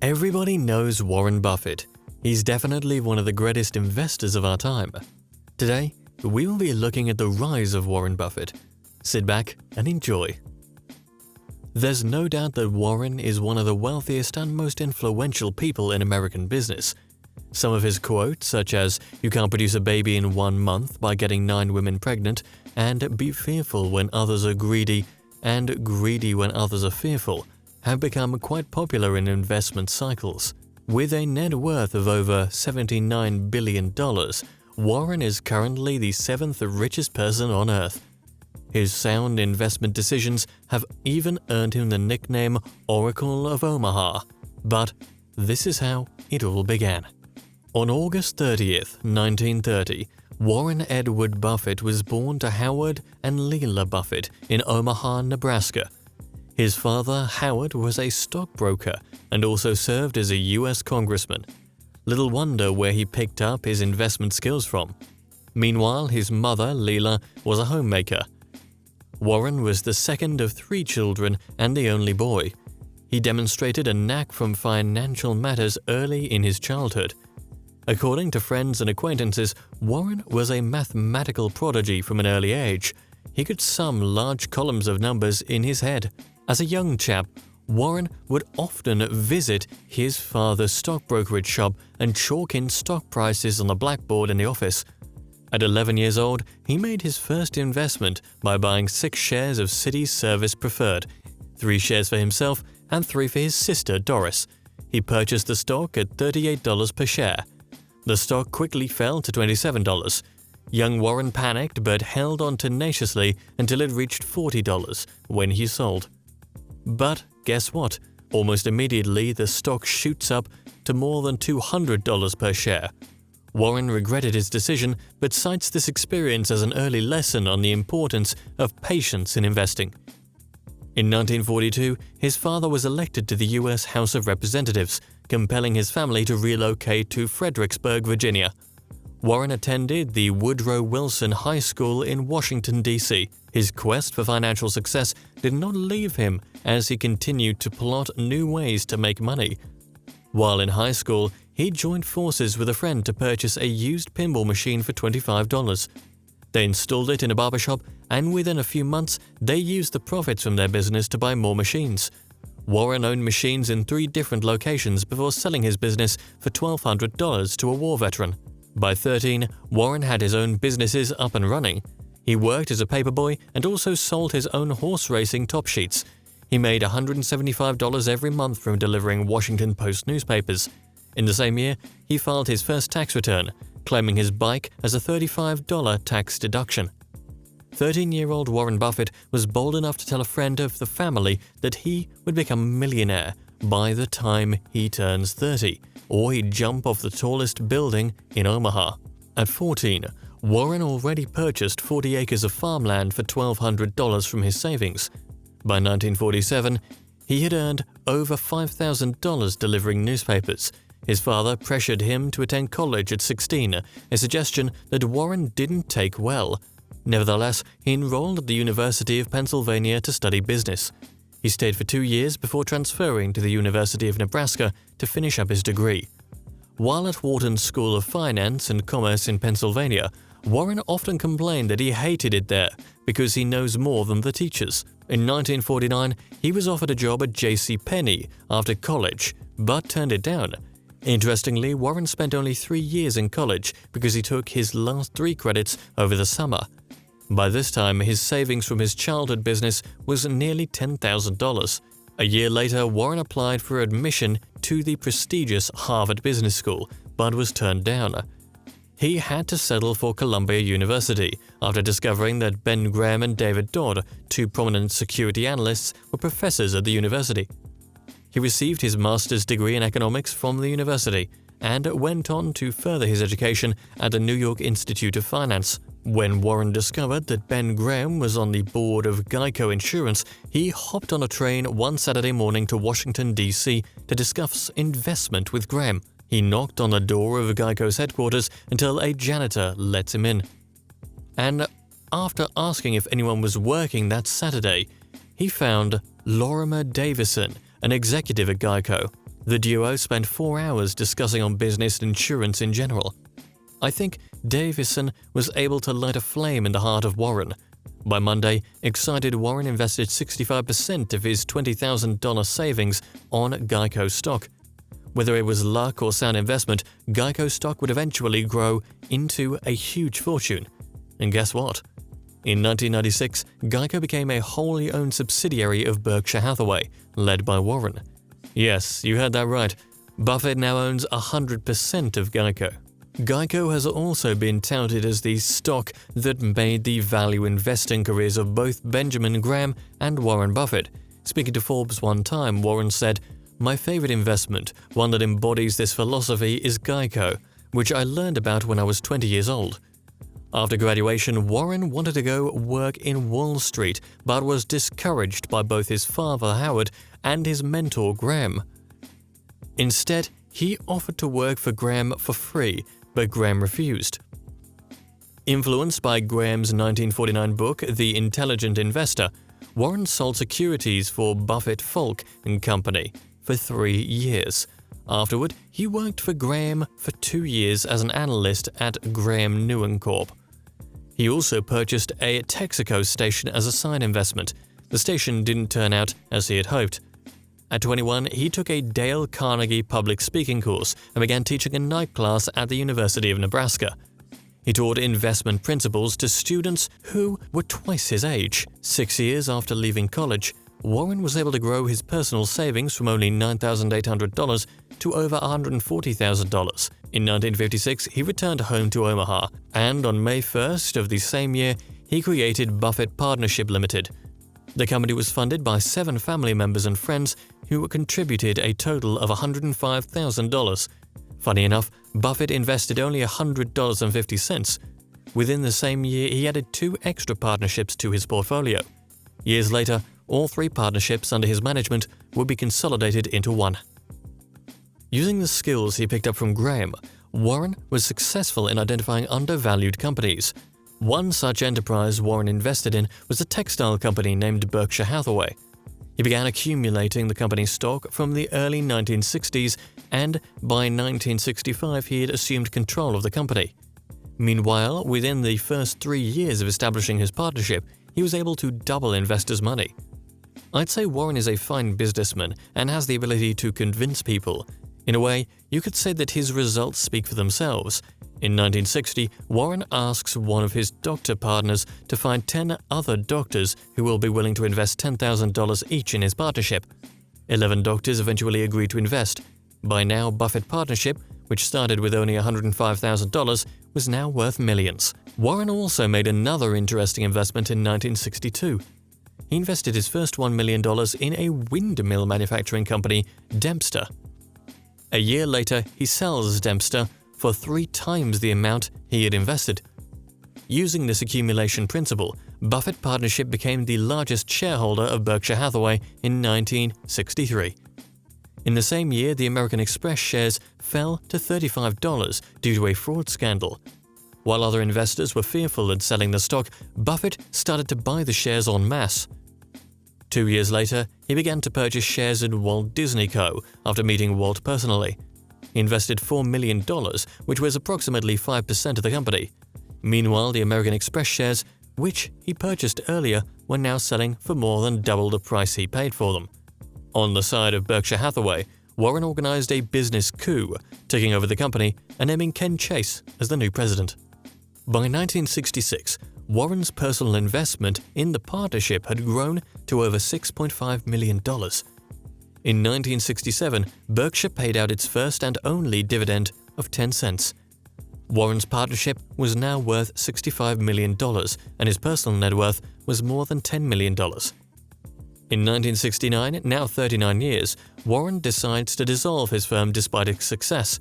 Everybody knows Warren Buffett. He's definitely one of the greatest investors of our time. Today, we will be looking at the rise of Warren Buffett. Sit back and enjoy. There's no doubt that Warren is one of the wealthiest and most influential people in American business. Some of his quotes, such as "You can't produce a baby in 1 month by getting 9 women pregnant," and "Be fearful when others are greedy," and "Greedy when others are fearful," have become quite popular in investment cycles. With a net worth of over $79 billion, Warren is currently the 7th richest person on earth. His sound investment decisions have even earned him the nickname Oracle of Omaha. But this is how it all began. On August 30th, 1930, Warren Edward Buffett was born to Howard and Leila Buffett in Omaha, Nebraska. His father, Howard, was a stockbroker and also served as a U.S. congressman. Little wonder where he picked up his investment skills from. Meanwhile, his mother, Leila, was a homemaker. Warren was the second of 3 children and the only boy. He demonstrated a knack for financial matters early in his childhood. According to friends and acquaintances, Warren was a mathematical prodigy from an early age. He could sum large columns of numbers in his head. As a young chap, Warren would often visit his father's stock brokerage shop and chalk in stock prices on the blackboard in the office. At 11 years old, he made his first investment by buying 6 shares of Citi Service Preferred, 3 shares for himself and 3 for his sister, Doris. He purchased the stock at $38 per share. The stock quickly fell to $27. Young Warren panicked but held on tenaciously until it reached $40 when he sold. But guess what? Almost immediately, the stock shoots up to more than $200 per share. Warren regretted his decision but cites this experience as an early lesson on the importance of patience in investing. In 1942, his father was elected to the U.S. House of Representatives, compelling his family to relocate to Fredericksburg, Virginia. Warren attended the Woodrow Wilson High School in Washington, D.C. His quest for financial success did not leave him as he continued to plot new ways to make money. While in high school, he joined forces with a friend to purchase a used pinball machine for $25. They installed it in a barbershop, and within a few months, they used the profits from their business to buy more machines. Warren owned machines in 3 different locations before selling his business for $1,200 to a war veteran. By 13, Warren had his own businesses up and running. He worked as a paperboy and also sold his own horse racing top sheets. He made $175 every month from delivering Washington Post newspapers. In the same year, he filed his first tax return, claiming his bike as a $35 tax deduction. 13-year-old Warren Buffett was bold enough to tell a friend of the family that he would become a millionaire by the time he turns 30, or he'd jump off the tallest building in Omaha. At 14, Warren already purchased 40 acres of farmland for $1,200 from his savings. By 1947, he had earned over $5,000 delivering newspapers. His father pressured him to attend college at 16, a suggestion that Warren didn't take well. Nevertheless, he enrolled at the University of Pennsylvania to study business. He stayed for 2 years before transferring to the University of Nebraska to finish up his degree. While at Wharton School of Finance and Commerce in Pennsylvania, Warren often complained that he hated it there because he knows more than the teachers. In 1949, he was offered a job at JCPenney after college, but turned it down. Interestingly, Warren spent only 3 years in college because he took his last 3 credits over the summer. By this time, his savings from his childhood business was nearly $10,000. A year later, Warren applied for admission to the prestigious Harvard Business School, but was turned down. He had to settle for Columbia University after discovering that Ben Graham and David Dodd, 2 prominent security analysts, were professors at the university. He received his master's degree in economics from the university and went on to further his education at the New York Institute of Finance. When Warren discovered that Ben Graham was on the board of GEICO Insurance, he hopped on a train one Saturday morning to Washington, D.C. to discuss investment with Graham. He knocked on the door of GEICO's headquarters until a janitor lets him in. And after asking if anyone was working that Saturday, he found Lorimer Davison, an executive at GEICO. The duo spent 4 hours discussing on business and insurance in general. I think Davison was able to light a flame in the heart of Warren. By Monday, excited Warren invested 65% of his $20,000 savings on GEICO stock. Whether it was luck or sound investment, GEICO stock would eventually grow into a huge fortune. And guess what? In 1996, GEICO became a wholly owned subsidiary of Berkshire Hathaway, led by Warren. Yes, you heard that right. Buffett now owns 100% of GEICO. GEICO has also been touted as the stock that made the value investing careers of both Benjamin Graham and Warren Buffett. Speaking to Forbes one time, Warren said, "My favorite investment, one that embodies this philosophy, is GEICO, which I learned about when I was 20 years old." After graduation, Warren wanted to go work in Wall Street, but was discouraged by both his father, Howard, and his mentor, Graham. Instead, he offered to work for Graham for free, but Graham refused. Influenced by Graham's 1949 book, The Intelligent Investor, Warren sold securities for Buffett Folk & Company for 3 years. Afterward, he worked for Graham for 2 years as an analyst at Graham Newman Corp. He also purchased a Texaco station as a side investment. The station didn't turn out as he had hoped. At 21, he took a Dale Carnegie public speaking course and began teaching a night class at the University of Nebraska. He taught investment principles to students who were twice his age. 6 years after leaving college, Warren was able to grow his personal savings from only $9,800 to over $140,000. In 1956, he returned home to Omaha, and on May 1st of the same year, he created Buffett Partnership Limited. The company was funded by 7 family members and friends who contributed a total of $105,000. Funny enough, Buffett invested only $100.50. Within the same year, he added 2 extra partnerships to his portfolio. Years later, all 3 partnerships under his management would be consolidated into one. Using the skills he picked up from Graham, Warren was successful in identifying undervalued companies. One such enterprise Warren invested in was a textile company named Berkshire Hathaway. He began accumulating the company's stock from the early 1960s, and by 1965 he had assumed control of the company. Meanwhile, within the first 3 years of establishing his partnership, he was able to double investors' money. I'd say Warren is a fine businessman and has the ability to convince people. In a way, you could say that his results speak for themselves. In 1960, Warren asks one of his doctor partners to find 10 other doctors who will be willing to invest $10,000 each in his partnership. 11 doctors eventually agreed to invest. By now, Buffett Partnership, which started with only $105,000, was now worth millions. Warren also made another interesting investment in 1962. He invested his first $1 million in a windmill manufacturing company, Dempster. A year later, he sells Dempster for 3 times the amount he had invested. Using this accumulation principle, Buffett Partnership became the largest shareholder of Berkshire Hathaway in 1963. In the same year, the American Express shares fell to $35 due to a fraud scandal. While other investors were fearful in selling the stock, Buffett started to buy the shares en masse. 2 years later, he began to purchase shares in Walt Disney Co. after meeting Walt personally. He invested $4 million, which was approximately 5% of the company. Meanwhile, the American Express shares, which he purchased earlier, were now selling for more than double the price he paid for them. On the side of Berkshire Hathaway, Warren organized a business coup, taking over the company and naming Ken Chase as the new president. By 1966, Warren's personal investment in the partnership had grown to over $6.5 million. In 1967, Berkshire paid out its first and only dividend of 10 cents. Warren's partnership was now worth $65 million, and his personal net worth was more than $10 million. In 1969, now 39 years, Warren decides to dissolve his firm despite its success.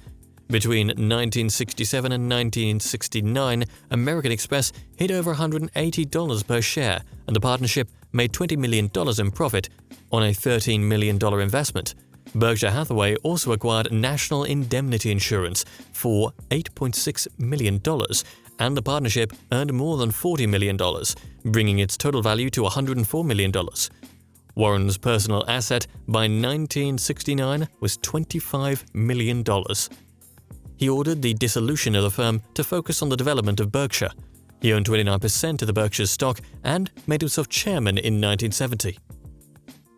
Between 1967 and 1969, American Express hit over $180 per share, and the partnership made $20 million in profit on a $13 million investment. Berkshire Hathaway also acquired National Indemnity Insurance for $8.6 million, and the partnership earned more than $40 million, bringing its total value to $104 million. Warren's personal asset by 1969 was $25 million. He ordered the dissolution of the firm to focus on the development of Berkshire. He owned 29% of the Berkshire stock and made himself chairman in 1970.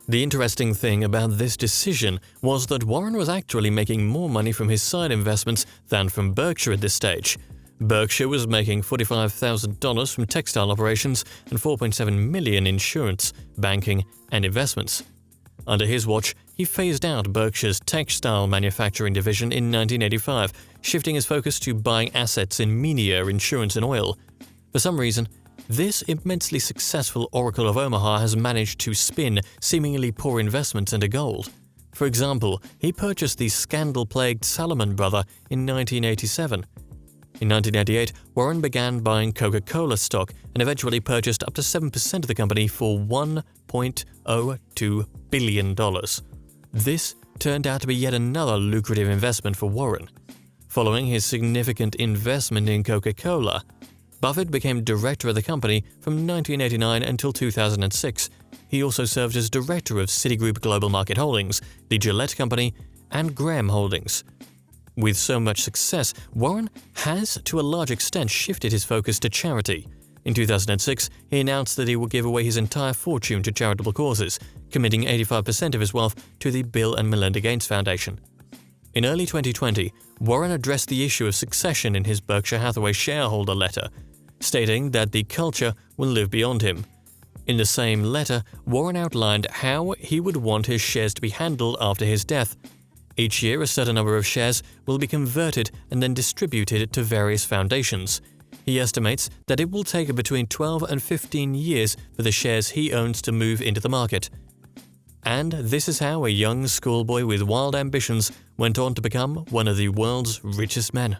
The interesting thing about this decision was that Warren was actually making more money from his side investments than from Berkshire at this stage. Berkshire was making $45,000 from textile operations and $4.7 million in insurance, banking, and investments. Under his watch, he phased out Berkshire's textile manufacturing division in 1985, shifting his focus to buying assets in media, insurance, and oil. For some reason, this immensely successful Oracle of Omaha has managed to spin seemingly poor investments into gold. For example, he purchased the scandal-plagued Salomon brother in 1987. In 1998, Warren began buying Coca-Cola stock and eventually purchased up to 7% of the company for $1.02 billion. This turned out to be yet another lucrative investment for Warren. Following his significant investment in Coca-Cola, Buffett became director of the company from 1989 until 2006. He also served as director of Citigroup Global Market Holdings, the Gillette Company, and Graham Holdings. With so much success, Warren has, to a large extent, shifted his focus to charity. In 2006, he announced that he would give away his entire fortune to charitable causes, committing 85% of his wealth to the Bill and Melinda Gates Foundation. In early 2020, Warren addressed the issue of succession in his Berkshire Hathaway shareholder letter, stating that the culture will live beyond him. In the same letter, Warren outlined how he would want his shares to be handled after his death. Each year, a certain number of shares will be converted and then distributed to various foundations. He estimates that it will take between 12 and 15 years for the shares he owns to move into the market. And this is how a young schoolboy with wild ambitions went on to become one of the world's richest men.